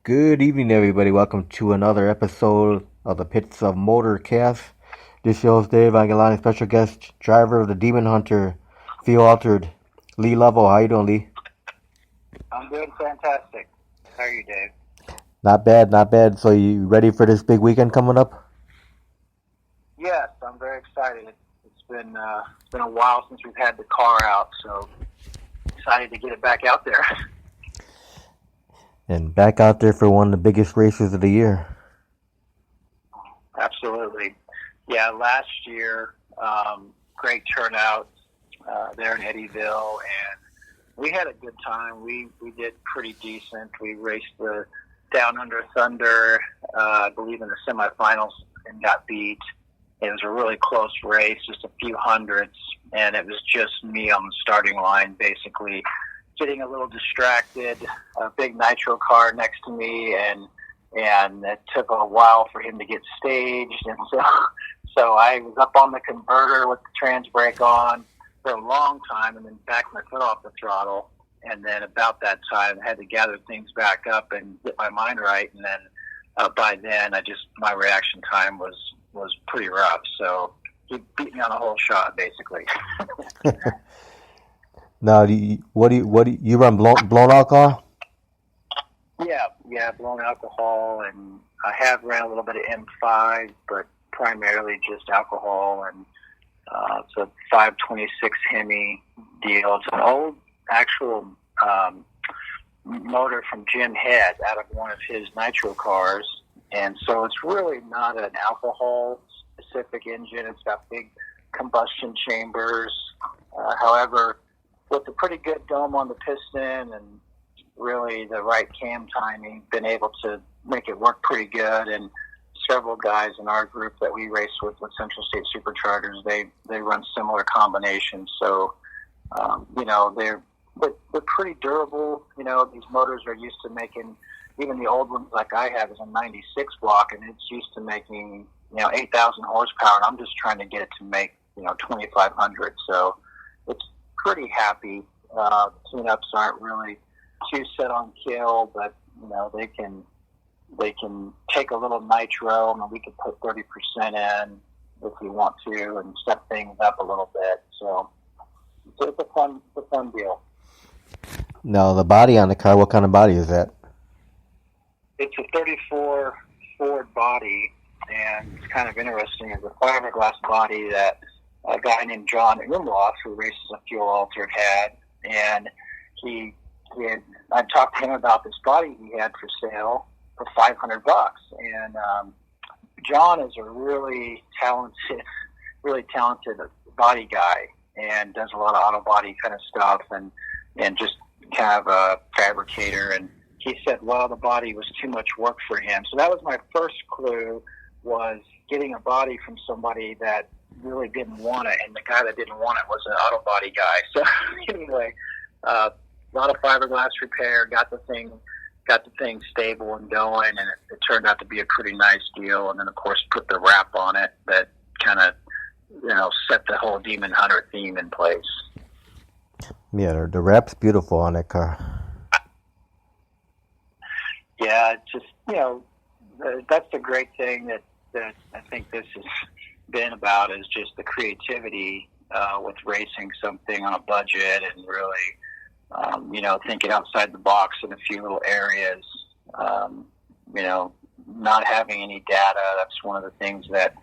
Good evening, everybody. Welcome to another episode of the Pits of Motorcast. This show's Dave Angelani, special guest driver of the Demon Hunter, Feel Altered, Lee Loveall. How you doing, Lee? I'm doing fantastic. How are you, Dave? Not bad, not bad. So you ready for this big weekend coming up? Yes, I'm very excited. It's been a while since we've had the car out, so excited to get it back out there. And back out there for one of the biggest races of the year. Absolutely. Yeah, last year, great turnout there in Eddyville, and we had a good time. We did pretty decent. We raced the Down Under Thunder, I believe, in the semifinals and got beat. It was a really close race, just a few hundreds, and it was just me on the starting line, basically getting a little distracted. A big nitro car next to me, and it took a while for him to get staged, and so I was up on the converter with the trans brake on for a long time, and then backed my foot off the throttle. And then about that time, I had to gather things back up and get my mind right. And then by then, my reaction time was pretty rough. So he beat me on a whole shot, basically. Now, you run blown alcohol? Yeah, blown alcohol, and I have ran a little bit of M5, but primarily just alcohol. And it's a 526 Hemi deal. It's an old actual motor from Jim Head out of one of his nitro cars, and so it's really not an alcohol specific engine. It's got big combustion chambers, however, with a pretty good dome on the piston and really the right cam timing, been able to make it work pretty good. And several guys in our group that we race with Central State Superchargers, they run similar combinations. So they're pretty durable. These motors are used to making, even the old ones like I have is a 96 block, and it's used to making 8,000 horsepower, and I'm just trying to get it to make 2,500. So it's pretty happy. Tune-ups aren't really too set on kill, but they can take a little nitro, and we can put 30% in if we want to, and step things up a little bit. So it's a fun deal. Now, the body on the car, what kind of body is that? It's a 34 Ford body, and it's kind of interesting. It's a fiberglass body that a guy named John Umlauf, who races a fuel altered, had, and I talked to him about this body he had for sale for $500, and John is a really talented body guy, and does a lot of auto body kind of stuff, and just kind of a fabricator. And he said, well, the body was too much work for him. So that was my first clue, was getting a body from somebody that really didn't want it, and the guy that didn't want it was an auto body guy. So anyway, a lot of fiberglass repair, got the thing stable and going, and it turned out to be a pretty nice deal. And then, of course, put the wrap on it that kind of set the whole Demon Hunter theme in place. Yeah, the wrap's beautiful on that car. Yeah, it's just, that's the great thing that I think this has been about, is just the creativity with racing something on a budget, and really, thinking outside the box in a few little areas. Not having any data, that's one of the things that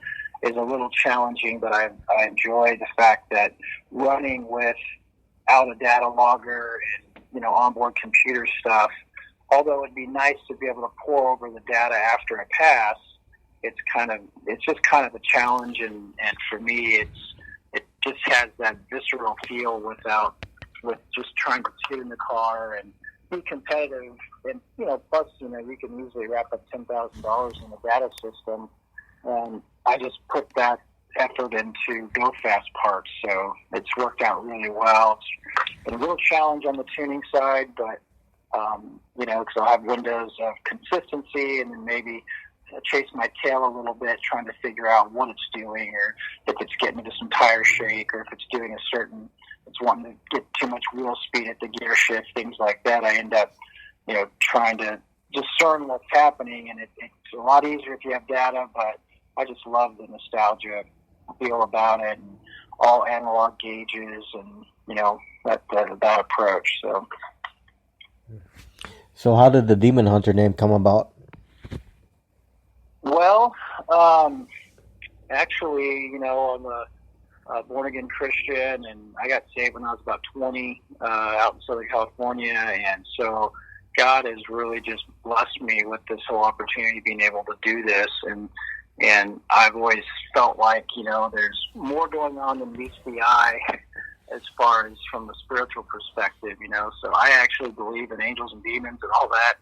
is a little challenging, but I enjoy the fact that running without a data logger and, onboard computer stuff, although it'd be nice to be able to pour over the data after a pass, it's just kind of a challenge, and for me, it just has that visceral feel with just trying to tune the car and be competitive. And, plus, you can easily wrap up $10,000 in the data system, and I just put that effort into go fast parts, so it's worked out really well. It's been a real challenge on the tuning side, but because I'll have windows of consistency, and then maybe chase my tail a little bit, trying to figure out what it's doing, or if it's getting into some tire shake, or if it's doing it's wanting to get too much wheel speed at the gear shift, things like that. I end up, trying to just discern what's happening, and it's a lot easier if you have data, but I just love the nostalgia feel about it, and all analog gauges, and that approach. So how did the Demon Hunter name come about? Well, actually, I'm a born-again Christian, and I got saved when I was about 20 out in Southern California, and so God has really just blessed me with this whole opportunity, being able to do this, and I've always felt like, there's more going on than meets the eye as far as from the spiritual perspective, so I actually believe in angels and demons and all that,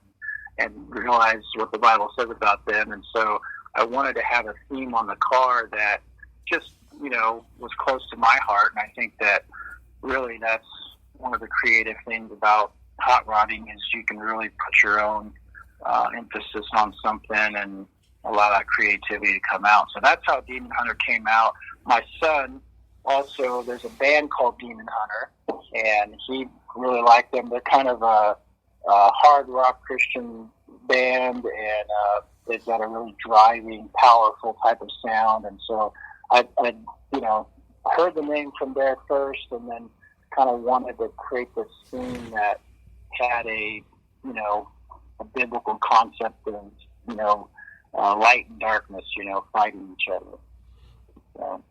and realize what the Bible says about them, and so I wanted to have a theme on the car that just, was close to my heart, and I think that really that's one of the creative things about hot rodding is you can really put your own emphasis on something and allow that creativity to come out. So that's how Demon Hunter came out. My son also, there's a band called Demon Hunter, and he really liked them. They're kind of a hard rock Christian band, and they've got a really driving, powerful type of sound. And so I heard the name from there first, and then kind of wanted to create this theme that had a biblical concept of, light and darkness, fighting each other. So.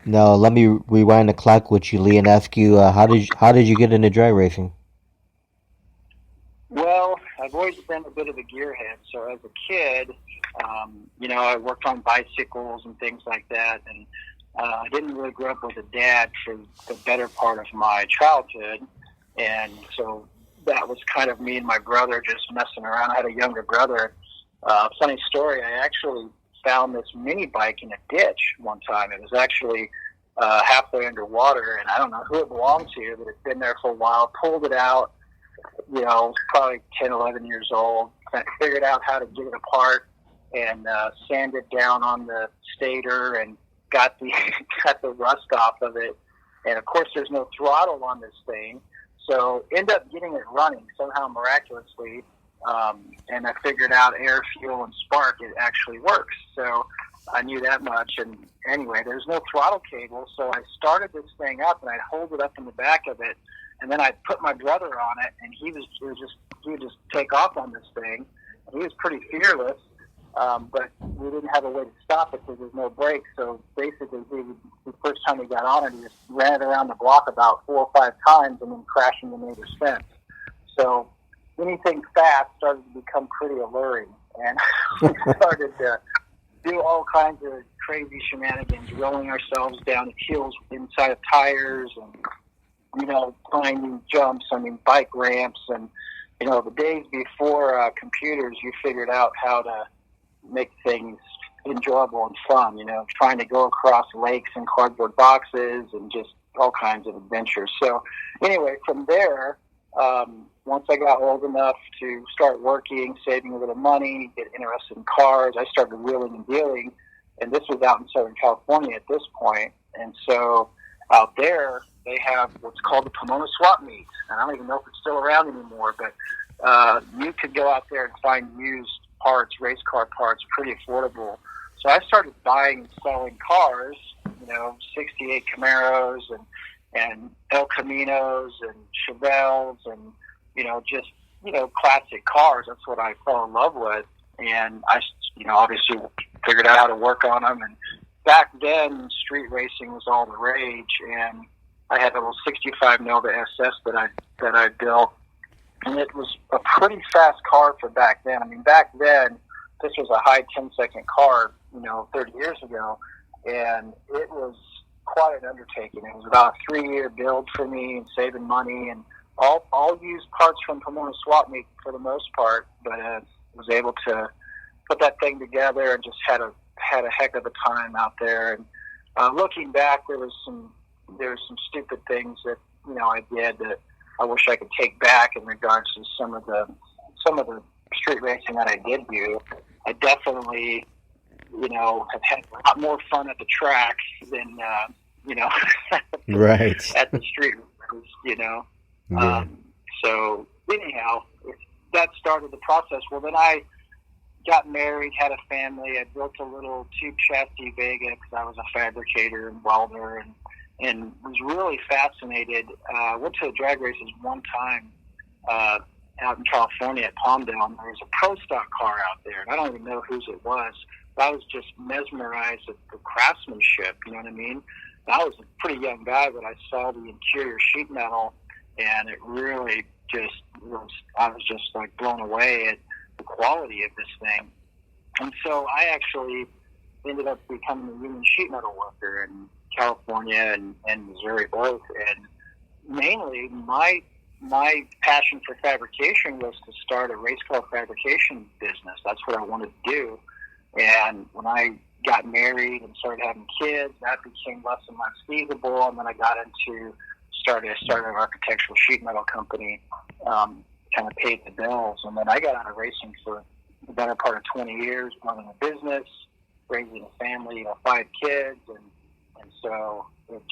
Now let me rewind the clock with you, Lee, and ask you how did you get into drag racing? Well, I've always been a bit of a gearhead. So as a kid, I worked on bicycles and things like that, and I didn't really grow up with a dad for the better part of my childhood, and so that was kind of me and my brother just messing around. I had a younger brother. Funny story, I actually found this mini bike in a ditch one time. It was actually halfway underwater, and I don't know who it belonged to, but it's been there for a while. Pulled it out, probably 10, 11 years old. I figured out how to get it apart and sanded down on the stator and got the rust off of it. And of course, there's no throttle on this thing, so end up getting it running somehow miraculously. And I figured out air, fuel, and spark, it actually works. So I knew that much. And anyway, there's no throttle cable, so I started this thing up, and I'd hold it up in the back of it, and then I'd put my brother on it, and he would just take off on this thing. He was pretty fearless, but we didn't have a way to stop it because there's no brakes. So basically, the first time he got on it, he just ran it around the block about 4 or 5 times and then crashed into the neighbor's fence. So anything fast started to become pretty alluring, and we started to do all kinds of crazy shenanigans, rolling ourselves down hills inside of tires, and finding jumps, bike ramps, and the days before computers, you figured out how to make things enjoyable and fun, trying to go across lakes and cardboard boxes and just all kinds of adventures. So anyway, from there, once I got old enough to start working, saving a little money, get interested in cars, I started wheeling and dealing, and this was out in Southern California at this point. And so out there, they have what's called the Pomona Swap Meet. And I don't even know if it's still around anymore, but you could go out there and find used parts, race car parts, pretty affordable. So I started buying and selling cars, 68 Camaros and El Caminos and Chevelles and, just, classic cars. That's what I fell in love with. And I, obviously figured out how to work on them. And back then, street racing was all the rage. And I had a little 65 Nova SS that I built. And it was a pretty fast car for back then. Back then, this was a high 10-second car, 30 years ago. And it was quite an undertaking. It was about a 3-year build for me and saving money, and all used parts from Pomona Swap Meet for the most part, but was able to put that thing together and just had a heck of a time out there. And looking back, there was some stupid things that I did that I wish I could take back in regards to some of the street racing that I did do. I definitely have had a lot more fun at the track than right at the street race, Yeah. So anyhow, that started the process. Well, then I got married, had a family. I built a little tube chassis Vega because I was a fabricator and welder, and was really fascinated. Went to the drag races one time out in California at Palmdale, and there was a pro stock car out there, and I don't even know whose it was, but I was just mesmerized at the craftsmanship, you know what I mean? I was a pretty young guy, but I saw the interior sheet metal, and it really just was, I was just like blown away at the quality of this thing. And so I actually ended up becoming a union sheet metal worker in California and Missouri both. And mainly my passion for fabrication was to start a race car fabrication business. That's what I wanted to do. And when I got married and started having kids, that became less and less feasible. And then I got into started an architectural sheet metal company, kind of paid the bills. And then I got out of racing for the better part of 20 years, running a business, raising a family, 5 kids. And so it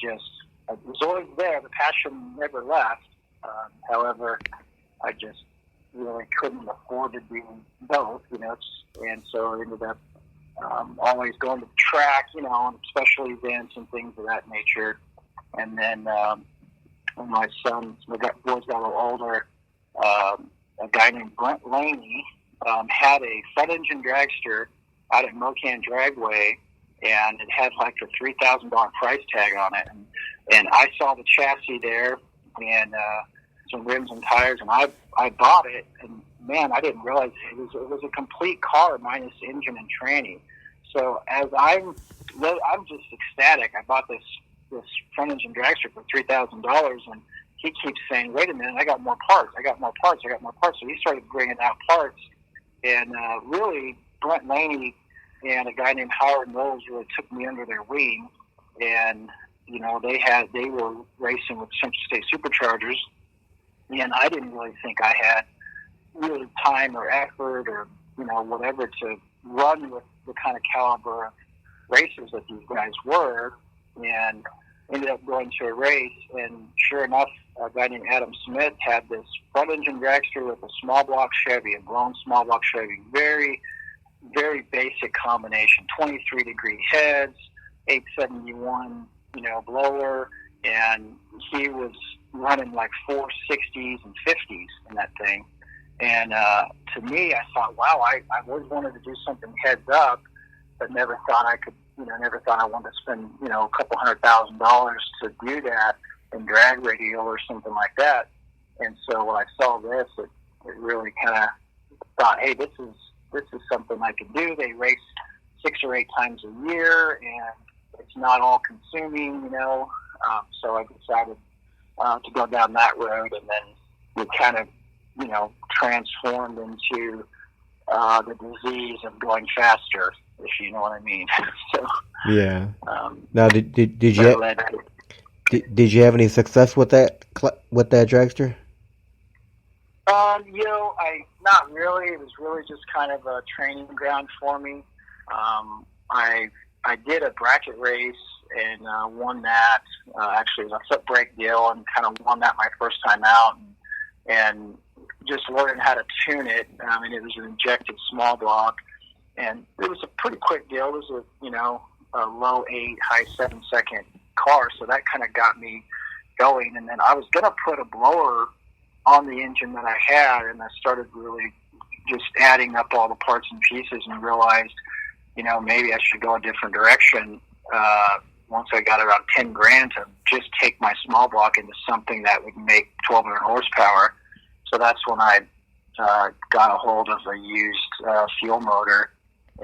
was always there. The passion never left. However, I just really couldn't afford to do both, and so I ended up always going to the track, on special events and things of that nature. And then when my boys got a little older, a guy named Brent Laney had a front engine dragster out at Mocan Dragway, and it had like a $3,000 price tag on it. And I saw the chassis there and some rims and tires, and I bought it. And man, I didn't realize it was a complete car minus engine and tranny. So as I'm just ecstatic. I bought this front engine dragster for $3,000, and he keeps saying, "Wait a minute, I got more parts. I got more parts. I got more parts." So he started bringing out parts, and really Brent Laney and a guy named Howard Knowles really took me under their wing, and they were racing with Central State Superchargers, and I didn't really think I had really time or effort or whatever to run with the kind of caliber of racers that these guys were, and ended up going to a race, and sure enough, a guy named Adam Smith had this front engine dragster with a small block Chevy, a blown small block Chevy, very, very basic combination, 23-degree heads, 871, blower, and he was running like 460s and 50s in that thing. And to me, I thought, wow, I always wanted to do something heads up, but never thought I could, never thought I wanted to spend, a couple $100,000 to do that in drag radial or something like that. And so when I saw this, it really kind of thought, hey, this is something I can do. They race 6 or 8 times a year, and it's not all consuming, so I decided to go down that road, and then we kind of, transformed into the disease of going faster, if you know what I mean. So yeah. Now, did you have any success with that dragster? Not really. It was really just kind of a training ground for me. I did a bracket race and won that. Actually, it was a foot brake deal, and kind of won that my first time out, and just learning how to tune it. It was an injected small block, and it was a pretty quick deal. It was a low 8, high 7-second car, so that kind of got me going. And then I was going to put a blower on the engine that I had, and I started really just adding up all the parts and pieces and realized, maybe I should go a different direction. Once I got around 10 grand to just take my small block into something that would make 1,200 horsepower. So that's when I got a hold of a used fuel motor,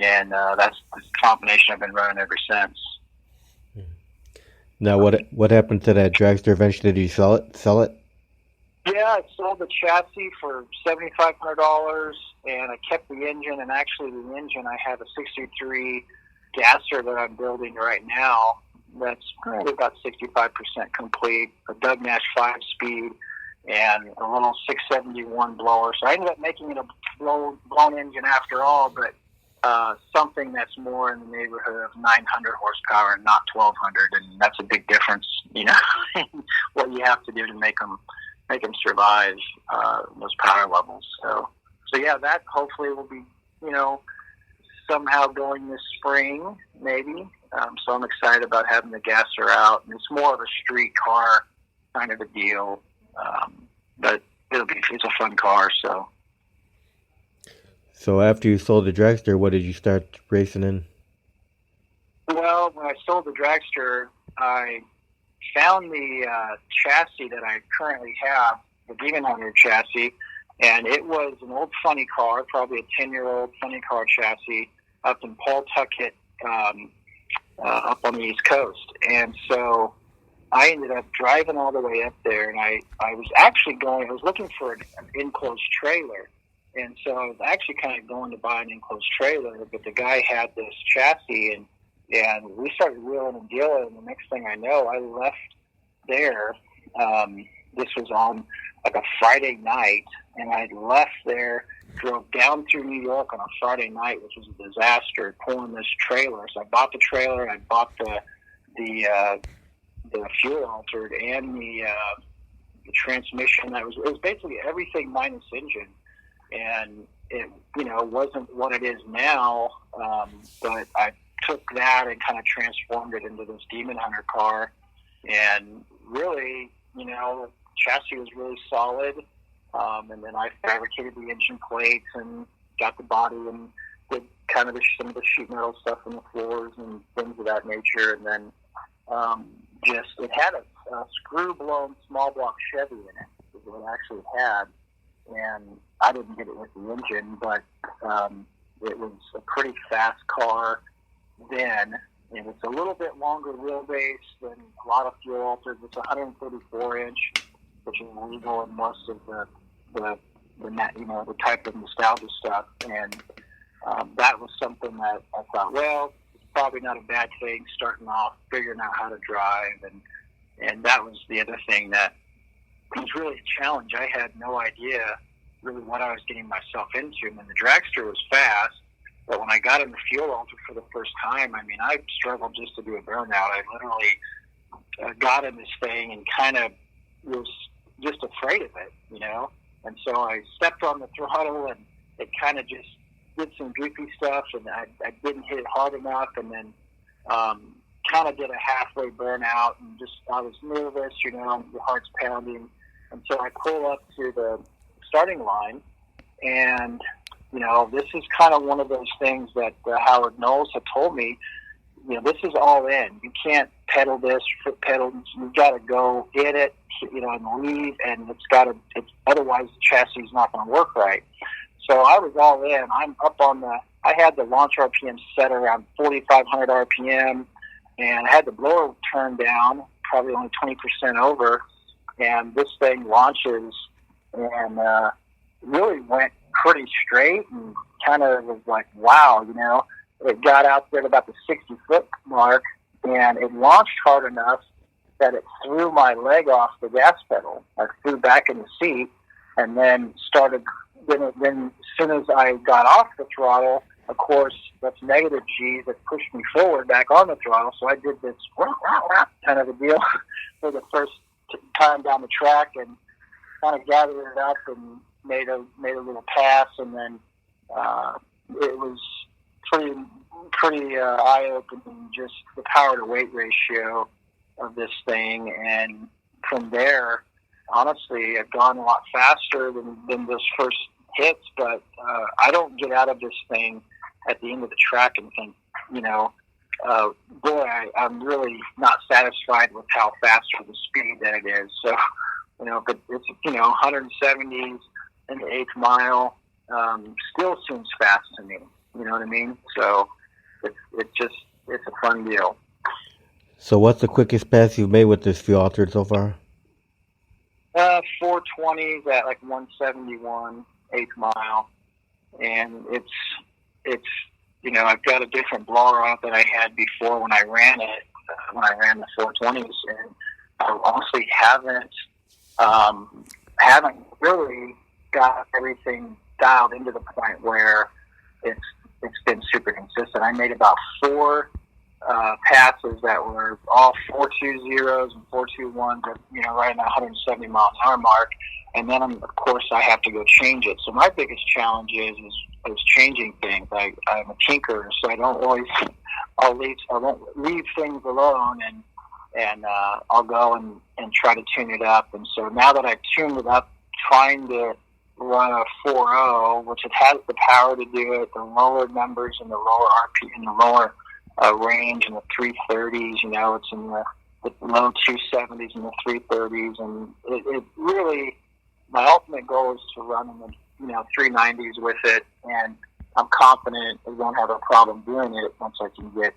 and that's the combination I've been running ever since. Now, what happened to that dragster eventually? Did you sell it? Yeah, I sold the chassis for $7,500, and I kept the engine. And actually, the engine, I have a 63 gasser that I'm building right now. That's probably about 65% complete. A Doug Nash 5-speed and a little 671 blower. So I ended up making it a blown engine after all, but something that's more in the neighborhood of 900 horsepower and not 1,200, and that's a big difference, what you have to do to make them survive those power levels. So yeah, that hopefully will be, somehow going this spring, maybe. So I'm excited about having the gasser out. And it's more of a street car kind of a deal. But it's a fun car, so. So after you sold the Dragster, what did you start racing in? Well, when I sold the Dragster, I found the chassis that I currently have, the Demon Hunter chassis, and it was an old funny car, probably a 10-year-old funny car chassis up in Pawtucket, up on the East Coast. And so I ended up driving all the way up there, and I was looking for an enclosed trailer. And so I was actually kind of going to buy an enclosed trailer, but the guy had this chassis, and we started wheeling and dealing, and the next thing I know, I left there. This was on like a Friday night, and I left there, drove down through New York on a Friday night, which was a disaster, pulling this trailer. So I bought the trailer, and I bought the fuel altered and the transmission. It was basically everything minus engine, and it wasn't what it is now. But I took that and kind of transformed it into this Demon Hunter car, and really, chassis was really solid. And then I fabricated the engine plates and got the body and did kind of some of the sheet metal stuff on the floors and things of that nature. And then it had a screw-blown small block Chevy in it, is what it actually had. And I didn't get it with the engine, but it was a pretty fast car then. And it's a little bit longer wheelbase than a lot of fuel alters. It's 134-inch, which is legal in most of the type of nostalgia stuff. And that was something that I thought, well, it's probably not a bad thing starting off, figuring out how to drive. And that was the other thing that was really a challenge. I had no idea really what I was getting myself into. And the Dragster was fast, but when I got in the fuel alter for the first time, I mean, I struggled just to do a burnout. I literally got in this thing and kind of was just afraid of it, And so I stepped on the throttle, and it kind of just did some goofy stuff, and I didn't hit it hard enough, and then kind of did a halfway burnout, and I was nervous, your heart's pounding. And so I pull up to the starting line, and, this is kind of one of those things that Howard Knowles had told me, this is all in. You can't pedal this, foot pedal. You've got to go in it, and leave, and otherwise the chassis is not going to work right. So I was all in. I'm up on I had the launch RPM set around 4,500 RPM, and I had the blower turned down, probably only 20% over, and this thing launches and really went pretty straight, and kind of was like, wow, It got out there at about the 60-foot mark, and it launched hard enough that it threw my leg off the gas pedal. I flew back in the seat, and then started. Then as soon as I got off the throttle, of course, that's negative G that pushed me forward back on the throttle. So I did this kind of a deal for the first time down the track, and kind of gathered it up and made a little pass, and then it was pretty eye-opening, just the power to weight ratio of this thing. And from there, honestly, I've gone a lot faster than those first hits, but I don't get out of this thing at the end of the track and think, boy, I'm really not satisfied with how fast or the speed that it is. So, but it's, 170s in the 8th mile, still seems fast to me. You know what I mean? So it's a fun deal. So what's the quickest pass you've made with this fuel altered so far? 420s at like 171, 8th mile. And it's I've got a different blower on it than I had before when I ran it, when I ran the 420s. And I honestly haven't really got everything dialed into the point where it's been super consistent. I made about 4 passes that were all 4.20s and 4.21s, right in that 170 mile an hour mark. And then, of course, I have to go change it. So my biggest challenge is changing things. I'm a tinkerer, so I don't always, I won't leave things alone, and I'll go and try to tune it up. And so now that I've tuned it up, trying to run a 4.0, which it has the power to do it, the lower numbers and the lower RP and the lower range in the 330s, it's in the low 270s and the 330s, and it really, my ultimate goal is to run in the 390s with it, and I'm confident I won't have a problem doing it once I can get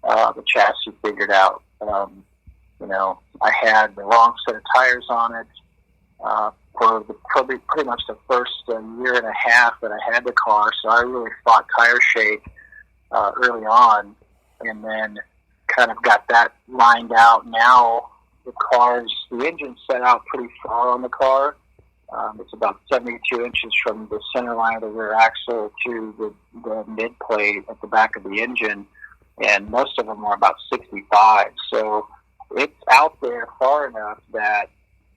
the chassis figured out. I had the wrong set of tires on it for pretty much the first year and a half that I had the car, so I really fought tire shake early on, and then kind of got that lined out. Now the engine's set out pretty far on the car. It's about 72 inches from the center line of the rear axle to the mid plate at the back of the engine, and most of them are about 65. So it's out there far enough that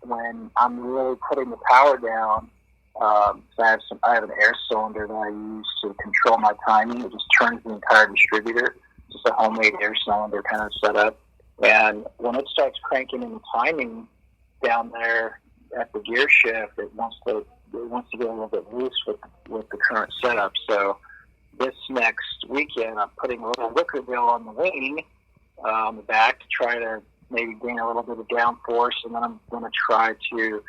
when I'm really putting the power down, so I have an air cylinder that I use to control my timing. It just turns the entire distributor, just a homemade air cylinder kind of setup. And when it starts cranking in the timing down there at the gear shift, it wants to get a little bit loose with the current setup. So this next weekend, I'm putting a little wicker bill on the wing, on the back, to try to maybe gain a little bit of downforce, and then I'm going to try to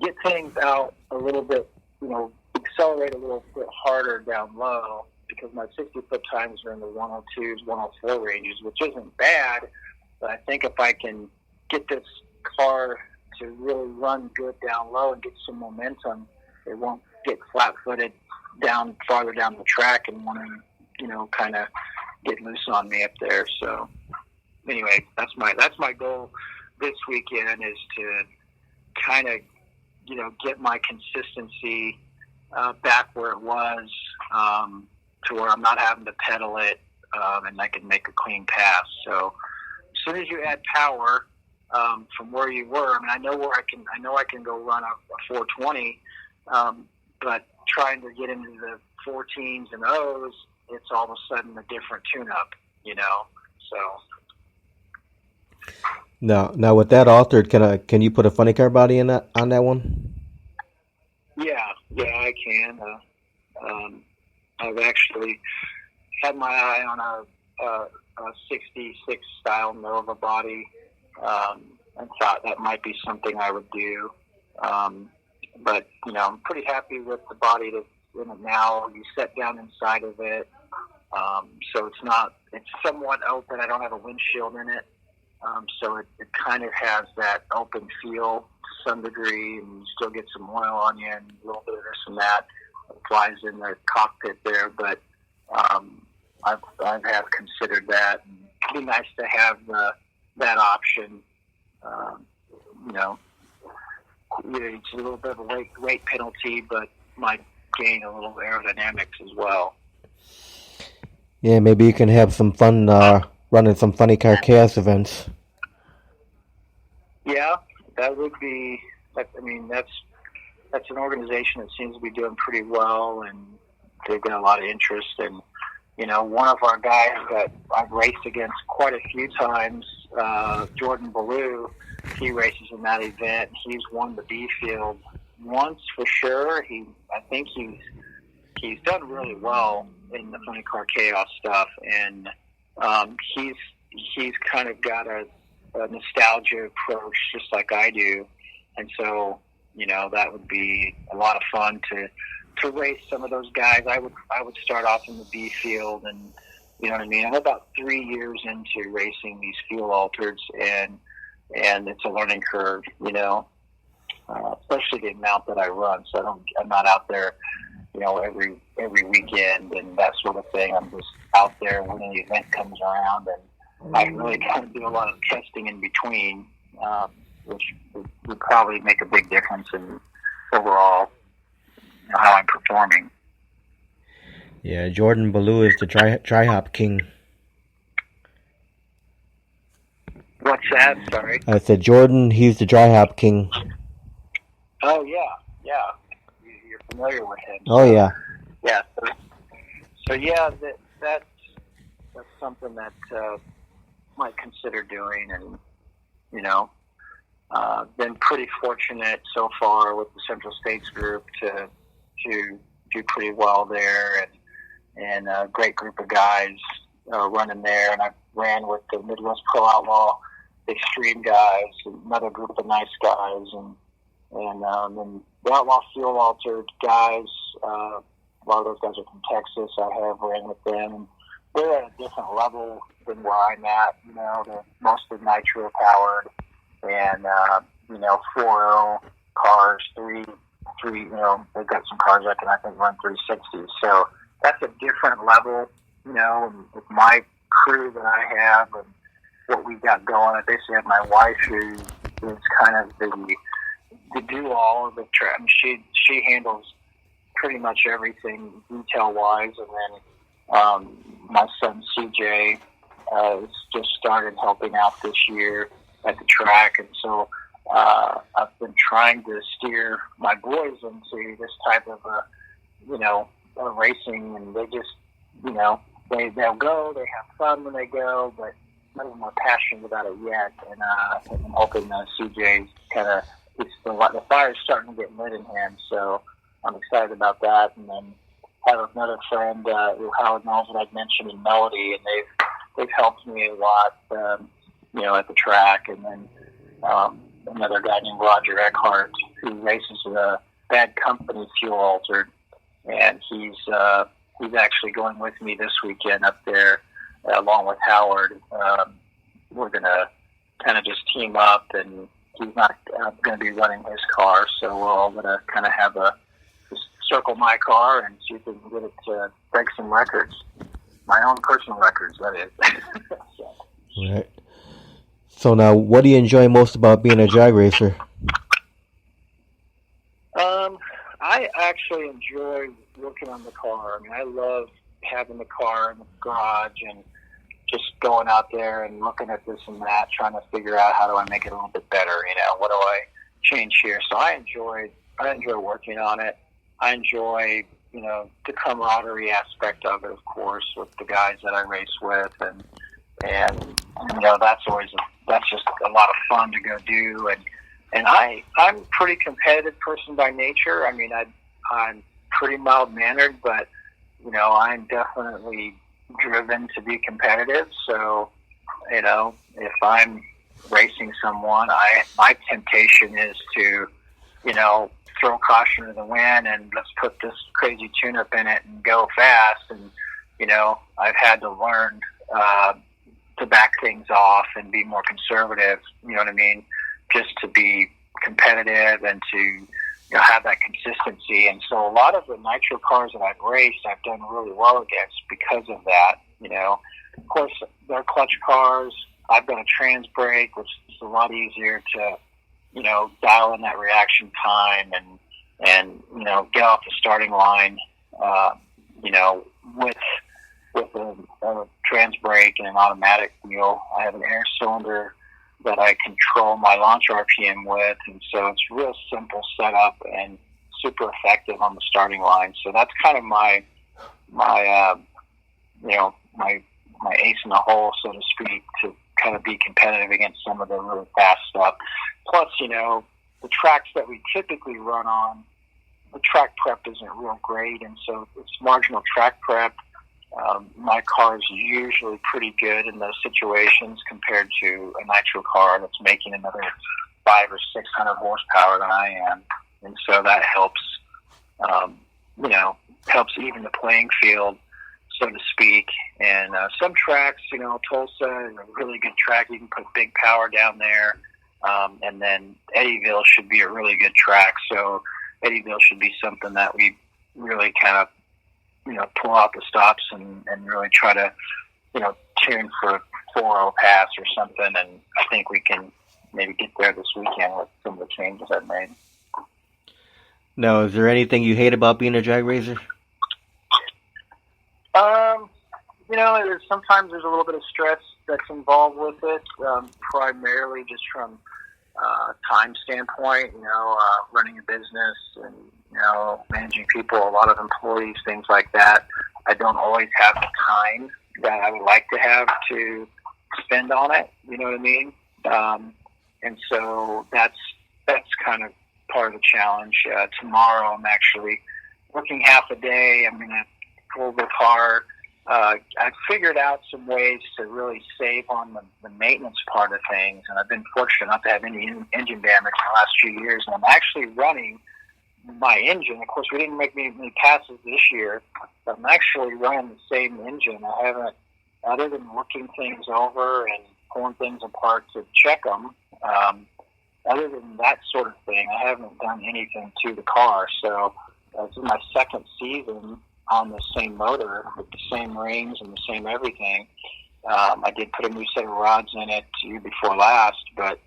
get things out a little bit, accelerate a little bit harder down low, because my 60-foot times are in the 102s, 104 ranges, which isn't bad, but I think if I can get this car to really run good down low and get some momentum, it won't get flat-footed farther down the track and want to, kind of get loose on me up there. So anyway, that's my goal this weekend, is to kind of, get my consistency back where it was, to where I'm not having to pedal it, and I can make a clean pass. So as soon as you add power from where you were, I know I can go run a 420, but trying to get into the 14s and O's, it's all of a sudden a different tune-up, So. Now with that altered, can you put a funny car body on that one? Yeah, I can. I've actually had my eye on a 66 style Nova body, and thought that might be something I would do. But I'm pretty happy with the body that's in it now. You sit down inside of it, so it's somewhat open. I don't have a windshield in it. So it kind of has that open feel to some degree, and you still get some oil on you and a little bit of this and that. It flies in the cockpit there, but I have considered that. It'd be nice to have that option. It's a little bit of a weight penalty, but might gain a little aerodynamics as well. Yeah, maybe you can have some fun running some funny car chaos events. Yeah, that would be. That's an organization that seems to be doing pretty well, and they've got a lot of interest. And one of our guys that I've raced against quite a few times, Jordan Ballou, he races in that event. He's won the B field once for sure. I think he's done really well in the funny car chaos stuff, and he's kind of got a nostalgia approach just like I do, and so that would be a lot of fun to race some of those guys. I would start off in the B field, and I'm about 3 years into racing these fuel altereds, and it's a learning curve, especially the amount that I run. So I'm not out there every weekend and that sort of thing. I'm just out there when the event comes around, and I really kind of do a lot of testing in between, which would probably make a big difference in overall how I'm performing. Yeah, Jordan Ballou is the Trihop King. What's that? Sorry. I said Jordan, he's the Trihop King. Oh yeah, yeah. You're familiar with him. Oh, yeah. Yeah. So yeah, that's something that might consider doing, and you know, been pretty fortunate so far with the Central States group to do pretty well there, and a great group of guys running there. And I ran with the Midwest Pro Outlaw Extreme guys, another group of nice guys, and the Outlaw Fuel Altered guys. A lot of those guys are from Texas. I have ran with them. And they're at a different level than where I'm at. You know, they're mostly nitro powered, and 4.0 cars, three. You know, they've got some cars that can, I think, run 360s. So that's a different level. You know, and with my crew that I have and what we've got going, I basically have my wife who is kind of the do all of the track. I mean, she handles pretty much everything detail wise, and then my son CJ has just started helping out this year at the track, and so I've been trying to steer my boys into this type of racing, and they just they'll go, they have fun when they go, but none of them are passionate about it yet, and I'm hoping CJ's kind of the fire's starting to get lit in him, so I'm excited about that. And then I have another friend, Howard Knowles, that I've mentioned, in Melody, and they've helped me a lot, at the track. And then another guy named Roger Eckhart, who races the Bad Company Fuel Altered, and he's actually going with me this weekend up there, along with Howard. We're gonna kind of just team up, and he's not going to be running his car, so we're all going to kind of have just circle my car and see if we can get it to break some records. My own personal records, that is. So. Right. So now, what do you enjoy most about being a drag racer? I actually enjoy working on the car. I mean, I love having the car in the garage and just going out there and looking at this and that, trying to figure out how do I make it a little bit better. What do I change here? So I enjoy working on it. I enjoy, the camaraderie aspect of it, of course, with the guys that I race with, and that's just a lot of fun to go do. And I'm a pretty competitive person by nature. I mean, I'm pretty mild mannered, but I'm definitely driven to be competitive. So, if I'm racing someone, my temptation is to, throw caution to the wind and let's put this crazy tune-up in it and go fast. And, I've had to learn to back things off and be more conservative, you know what I mean? Just to be competitive and to have that consistency. And so a lot of the nitro cars that I've raced, I've done really well against because of that. Of course, they're clutch cars. I've got a trans brake, which is a lot easier to, dial in that reaction time and get off the starting line, with a trans brake and an automatic wheel. I have an air cylinder that I control my launch RPM with, and so it's real simple setup and super effective on the starting line. So that's kind of my ace in the hole, so to speak, to kind of be competitive against some of the really fast stuff. Plus, the tracks that we typically run on, the track prep isn't real great, and so it's marginal track prep. My car is usually pretty good in those situations compared to a nitro car that's making another 500 or 600 horsepower than I am, and so that helps, helps even the playing field, so to speak. And some tracks, Tulsa is a really good track. You can put big power down there, and then Eddyville should be a really good track. So Eddyville should be something that we really kind of pull out the stops and really try to, tune for 4.0 pass or something. And I think we can maybe get there this weekend with some of the changes I've made. Now, is there anything you hate about being a drag racer? Sometimes there's a little bit of stress that's involved with it, primarily just from time standpoint, running a business and, managing people, a lot of employees, things like that. I don't always have the time that I would like to have to spend on it, you know what I mean? And so that's kind of part of the challenge. Tomorrow I'm actually working half a day. I'm going to pull the car. I've figured out some ways to really save on the maintenance part of things, and I've been fortunate not to have any engine damage in the last few years, and I'm actually running my engine. Of course, we didn't make many passes this year, but I'm actually running the same engine. I haven't, other than looking things over and pulling things apart to check them, other than that sort of thing, I haven't done anything to the car. So this is my second season on the same motor with the same rings and the same everything. I did put a new set of rods in it year before last, but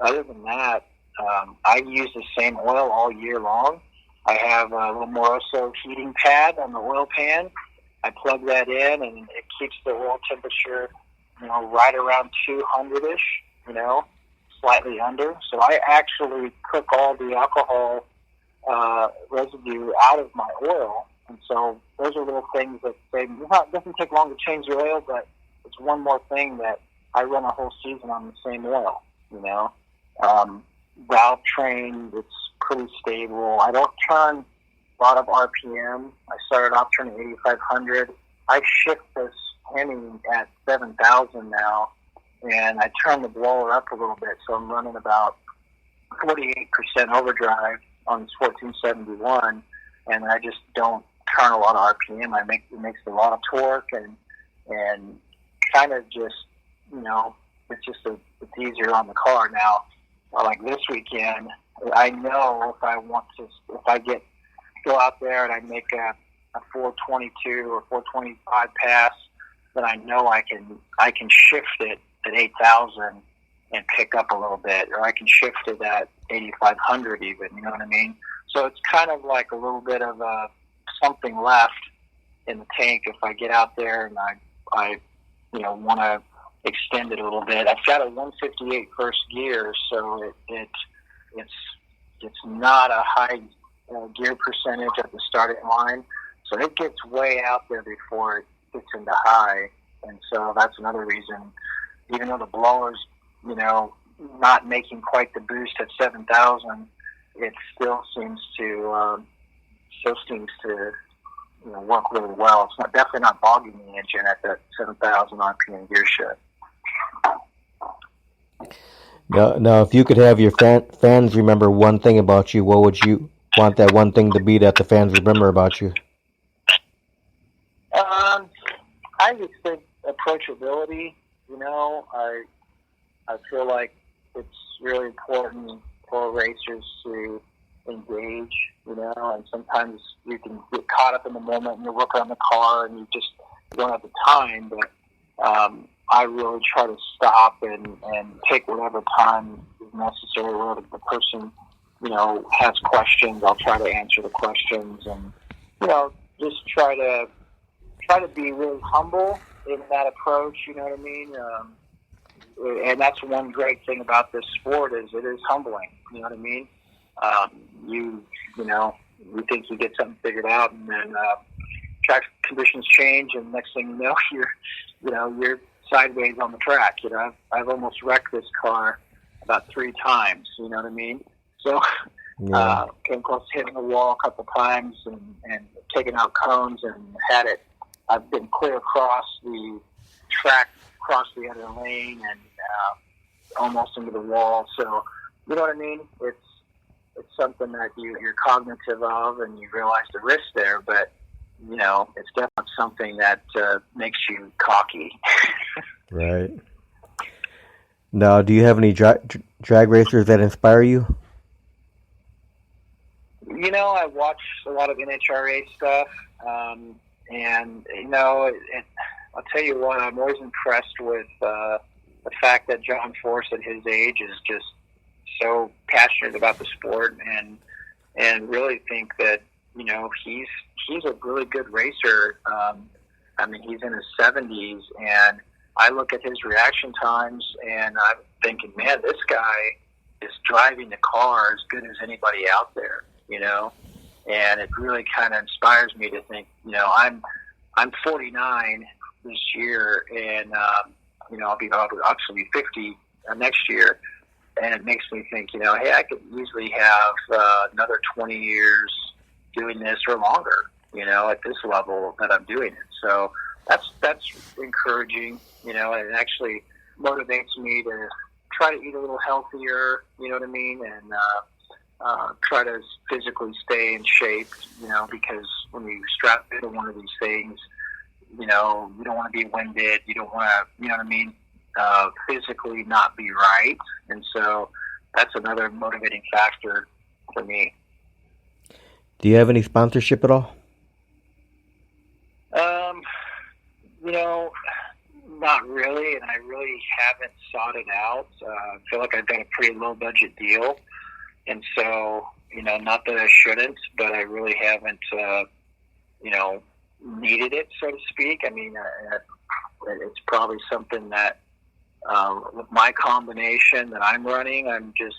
other than that, I use the same oil all year long. I have a little Moroso heating pad on the oil pan. I plug that in, and it keeps the oil temperature, right around 200-ish, slightly under. So I actually cook all the alcohol residue out of my oil. And so those are little things that save. It doesn't take long to change the oil, but it's one more thing that I run a whole season on the same oil, Valve train, it's pretty stable. I don't turn a lot of RPM. I started off turning 8,500. I shift this Hemi at 7,000 now, and I turn the blower up a little bit, so I'm running about 48% overdrive on this 1471, and I just don't turn a lot of RPM. It makes a lot of torque, and kind of just, it's easier on the car. Now, like this weekend, I know if I go out there and I make a 422 or 425 pass, then I know I can shift it at 8,000 and pick up a little bit, or I can shift it at 8,500 even, you know what I mean? So it's kind of like a little bit of something left in the tank if I get out there and I want to extend it a little bit. I've got a 158 first gear, so it's not a high gear percentage at the starting line, so it gets way out there before it gets into high, and so that's another reason. Even though the blower's not making quite the boost at 7,000, it still seems to work really well. It's definitely not bogging the engine at that 7,000 RPM gear shift. Now, if you could have your fans remember one thing about you, what would you want that one thing to be that the fans remember about you? I just think approachability. I feel like it's really important for racers to engage, and sometimes you can get caught up in the moment and you're working on the car and you don't have the time, but I really try to stop and take whatever time is necessary. Whether the person, has questions, I'll try to answer the questions, and just try to be really humble in that approach. You know what I mean? And that's one great thing about this sport is it is humbling. You know what I mean? You think you get something figured out, and then track conditions change, and next thing you know, you're sideways on the track. I've almost wrecked this car about 3 times. You know what I mean? So came close to hitting the wall a couple times and taking out cones and had it. I've been clear across the track, across the other lane, and almost into the wall. So you know what I mean? It's something that you're cognitive of, and you realize the risk there, but it's definitely something that makes you cocky. Right. Now, do you have any drag racers that inspire you? I watch a lot of NHRA stuff, and I'll tell you what, I'm always impressed with the fact that John Force at his age is just so passionate about the sport, and really think that he's a really good racer. He's in his 70s, and I look at his reaction times, and I'm thinking, man, this guy is driving the car as good as anybody out there, and it really kind of inspires me to think, I'm 49 this year, and I'll actually be 50 next year, and it makes me think, hey, I could easily have another 20 years doing this or longer, at this level that I'm doing it. So that's encouraging, and it actually motivates me to try to eat a little healthier, you know what I mean, and try to physically stay in shape, because when you strap into one of these things, you don't want to be winded, you don't want to, you know what I mean, physically not be right, and so that's another motivating factor for me. Do you have any sponsorship at all? Not really, and I really haven't sought it out. I feel like I've got a pretty low budget deal, and so, not that I shouldn't, but I really haven't, needed it, so to speak. I mean, it's probably something that, with my combination that I'm running, I'm just,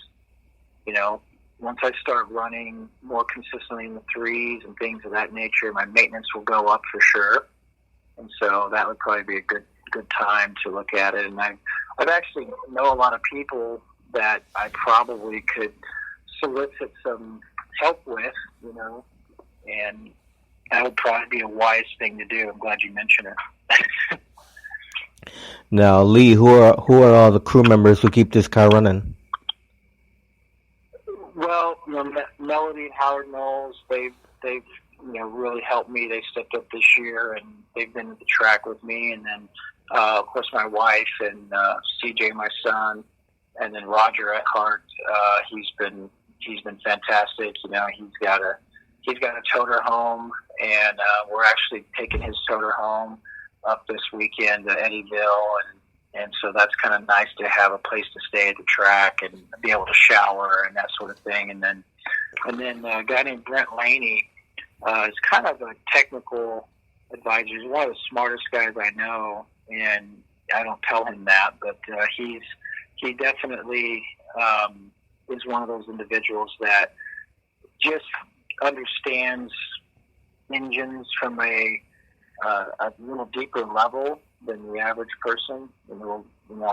once I start running more consistently in the threes and things of that nature, my maintenance will go up for sure. And so that would probably be a good time to look at it. And I've actually know a lot of people that I probably could solicit some help with, and that would probably be a wise thing to do. I'm glad you mentioned it. Now, Lee, who are all the crew members who keep this car running? Well, Melody and Howard Knowles, they've really helped me. They stepped up this year, and they've been at the track with me. And then, of course, my wife and CJ, my son, and then Roger Eckhart. He's been fantastic. He's got a toter home, and we're actually taking his toter home up this weekend to Eddyville, and so that's kind of nice to have a place to stay at the track and be able to shower and that sort of thing. And then a guy named Brent Laney is kind of a technical advisor. He's one of the smartest guys I know, and I don't tell him that, but he definitely is one of those individuals that just understands engines from a little deeper level than the average person. On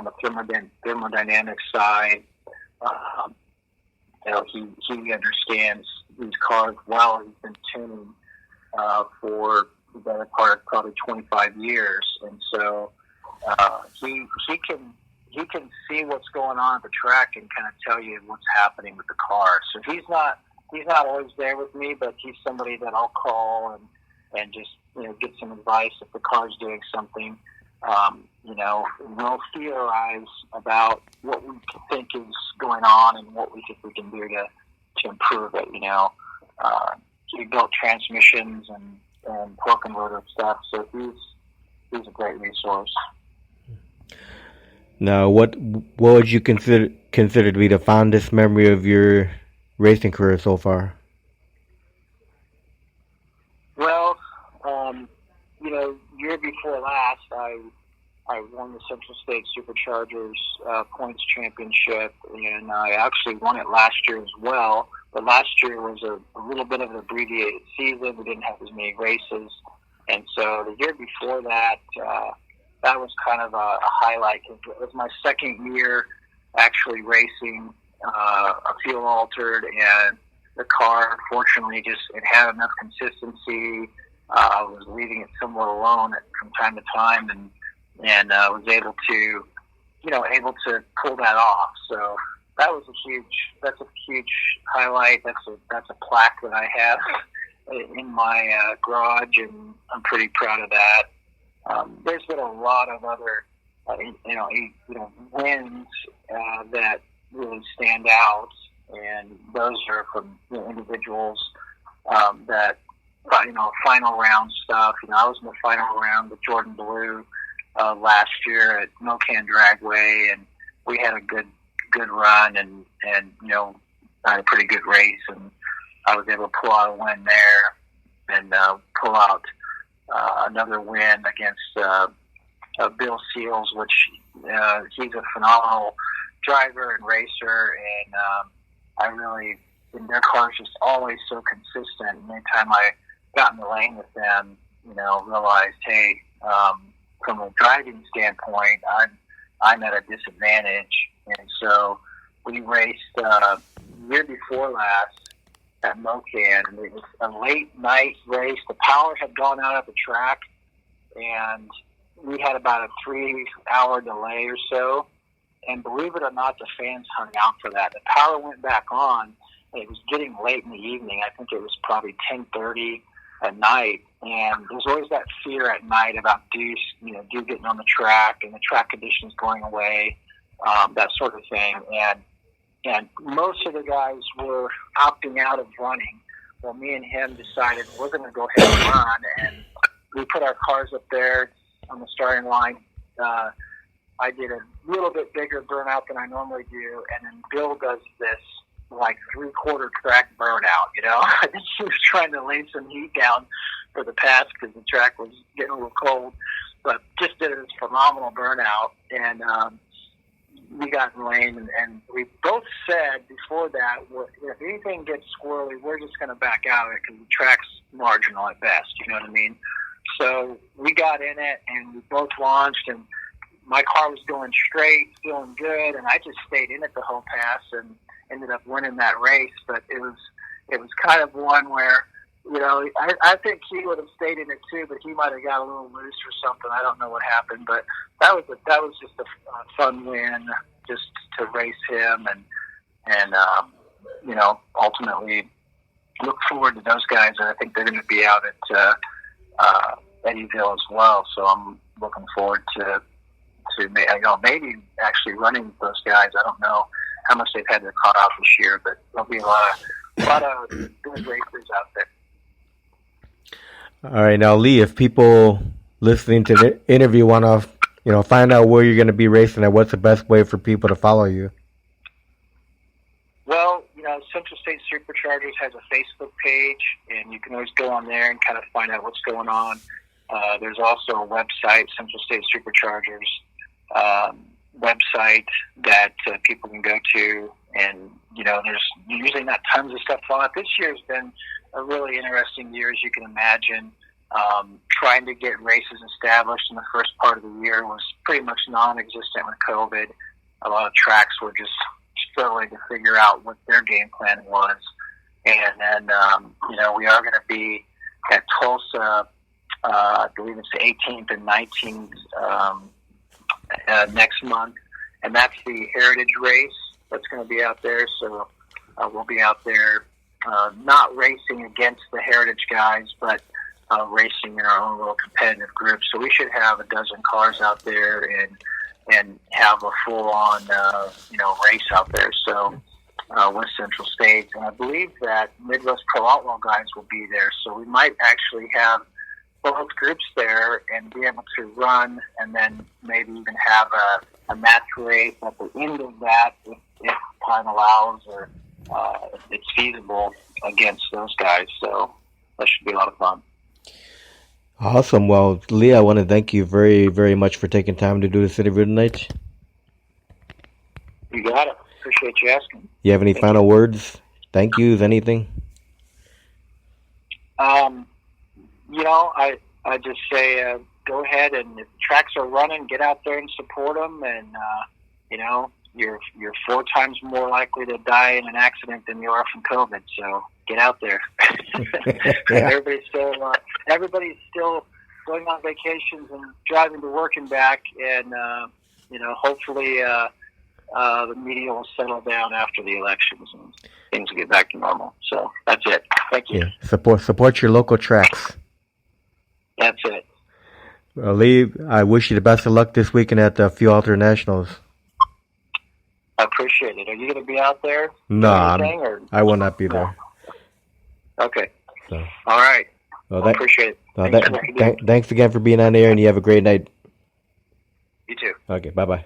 the thermodynamic side, he understands these cars well. He's been tuning for the better part of probably 25 years, and so he can see what's going on at the track and kind of tell you what's happening with the car. So he's not always there with me, but he's somebody that I'll call and just get some advice if the car's doing something. We'll theorize about what we think is going on and what we think we can do to improve it. He built transmissions and torque converter stuff, so he's a great resource. Now, what would you consider to be the fondest memory of your racing career so far? Well, year before last, I won the Central State Superchargers points championship, and I actually won it last year as well. But last year was a little bit of an abbreviated season. We didn't have as many races, and so the year before that, that was kind of a highlight. It was my second year actually racing a fuel altered, and the car, fortunately, it had enough consistency. I was leaving it somewhat alone from time to time, and was able to pull that off. So that's a huge highlight. That's a plaque that I have in my garage, and I'm pretty proud of that. There's been a lot of other wins that really stand out, and those are from individuals that final round stuff. I was in the final round with Jordan Blue last year at Milcan Dragway, and we had a good run, and had a pretty good race, and I was able to pull out a win there, and pull out another win against Bill Seals, which he's a phenomenal driver and racer, and and their car's just always so consistent. And anytime I got in the lane with them, realized, hey, from a driving standpoint, I'm at a disadvantage. And so we raced year before last at Mocan, and it was a late night race. The power had gone out at the track, and we had about a 3-hour delay or so. And believe it or not, the fans hung out for that. The power went back on, and it was getting late in the evening. I think it was probably 10:30 at night. And there's always that fear at night about Deuce getting on the track and the track conditions going away, that sort of thing. And most of the guys were opting out of running. Well, me and him decided we're going to go ahead and run, and we put our cars up there on the starting line. I did a little bit bigger burnout than I normally do, and then Bill does this like 3/4 track burnout. I think he was trying to lay some heat down for the pass because the track was getting a little cold, but just did this phenomenal burnout. And we got in the lane, and we both said before that, if anything gets squirrely, we're just going to back out of it because the track's marginal at best. You know what I mean? So we got in it, and we both launched, and my car was going straight, feeling good, and I just stayed in it the whole pass and ended up winning that race. But it was kind of one where, I think he would have stayed in it too, but he might have got a little loose or something. I don't know what happened, but that was just a fun win, just to race him and ultimately look forward to those guys. And I think they're going to be out at Eddyville as well. So I'm looking forward to maybe actually running those guys. I don't know how much they've had their car out this year, but there'll be a lot of good racers out there. All right, now Lee, if people listening to the interview want to, find out where you're going to be racing at, what's the best way for people to follow you? Well, Central State Superchargers has a Facebook page, and you can always go on there and kind of find out what's going on. There's also a website, Central State Superchargers website that people can go to, and there's usually not tons of stuff on it. This year's been a really interesting year, as you can imagine. Trying to get races established in the first part of the year was pretty much non-existent with COVID. A lot of tracks were just struggling to figure out what their game plan was. And then, we are going to be at Tulsa, I believe it's the 18th and 19th next month. And that's the Heritage Race that's going to be out there. So we'll be out there not racing against the Heritage guys, but racing in our own little competitive group. So we should have a dozen cars out there and have a full-on, race out there. So with Central State. And I believe that Midwest Pro Outlaw guys will be there. So we might actually have both groups there and be able to run and then maybe even have a match race at the end of that if time allows or if it's feasible against those guys. So that should be a lot of fun. Awesome. Well, Lee, I want to thank you very, very much for taking time to do this interview tonight. You got it. Appreciate you asking. You have any final words? Thank yous, anything? I just say go ahead, and if tracks are running, get out there and support them. And you're 4 times more likely to die in an accident than you are from COVID. So get out there. Yeah. Everybody's still going on vacations and driving to work and back, and hopefully the media will settle down after the elections and things will get back to normal. So that's it. Thank you. Yeah. Support your local tracks. That's it. Well, Lee, I wish you the best of luck this weekend at the Fuel Alter Nationals. I appreciate it. Are you going to be out there? No, I will not be there. Okay. So. All right. Well, I appreciate it. Thanks again for being on the air, and you have a great night. You too. Okay, bye-bye.